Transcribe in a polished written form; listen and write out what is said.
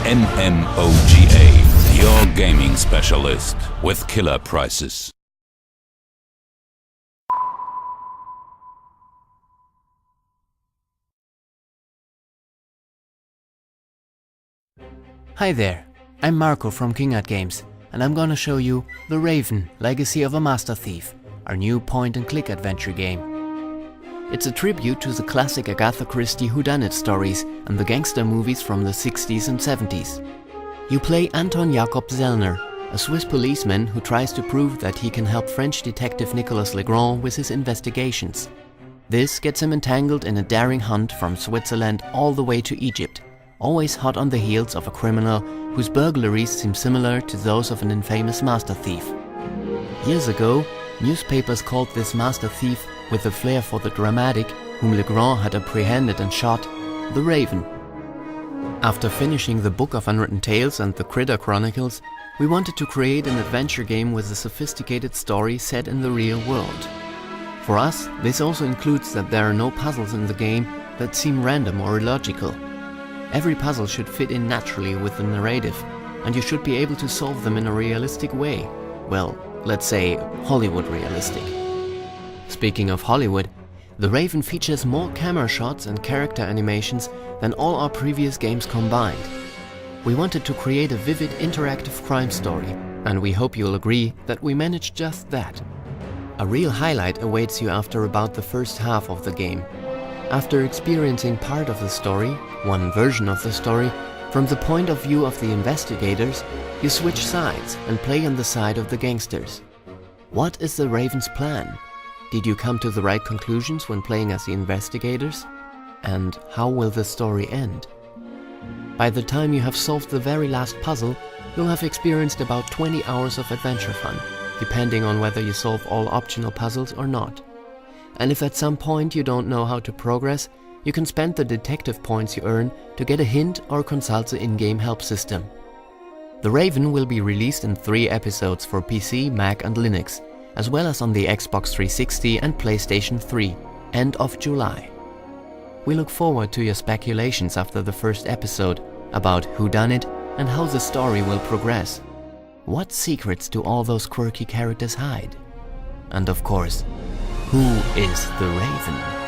MMOGA, your gaming specialist with killer prices. Hi there, I'm Marco from King Art Games, and I'm gonna show you The Raven: Legacy of a Master Thief, our new point-and-click adventure game. It's a tribute to the classic Agatha Christie whodunit stories and the gangster movies from the 60s and 70s. You play Anton Jakob Zellner, a Swiss policeman who tries to prove that he can help French detective Nicolas Legrand with his investigations. This gets him entangled in a daring hunt from Switzerland all the way to Egypt, always hot on the heels of a criminal whose burglaries seem similar to those of an infamous master thief. Years ago, newspapers called this master thief, with a flair for the dramatic, whom Legrand had apprehended and shot, the Raven. After finishing the Book of Unwritten Tales and the Critter Chronicles, we wanted to create an adventure game with a sophisticated story set in the real world. For us, this also includes that there are no puzzles in the game that seem random or illogical. Every puzzle should fit in naturally with the narrative, and you should be able to solve them in a realistic way. Well, let's say Hollywood realistic. Speaking of Hollywood, The Raven features more camera shots and character animations than all our previous games combined. We wanted to create a vivid interactive crime story, and we hope you'll agree that we managed just that. A real highlight awaits you after about the first half of the game. After experiencing part of the story, one version of the story, from the point of view of the investigators, you switch sides and play on the side of the gangsters. What is the Raven's plan? Did you come to the right conclusions when playing as the investigators? And how will the story end? By the time you have solved the very last puzzle, you'll have experienced about 20 hours of adventure fun, depending on whether you solve all optional puzzles or not. And if at some point you don't know how to progress, you can spend the detective points you earn to get a hint or consult the in-game help system. The Raven will be released in 3 episodes for PC, Mac and Linux, as well as on the Xbox 360 and PlayStation 3, end of July. We look forward to your speculations after the first episode about whodunit and how the story will progress. What secrets do all those quirky characters hide? And of course, who is the Raven?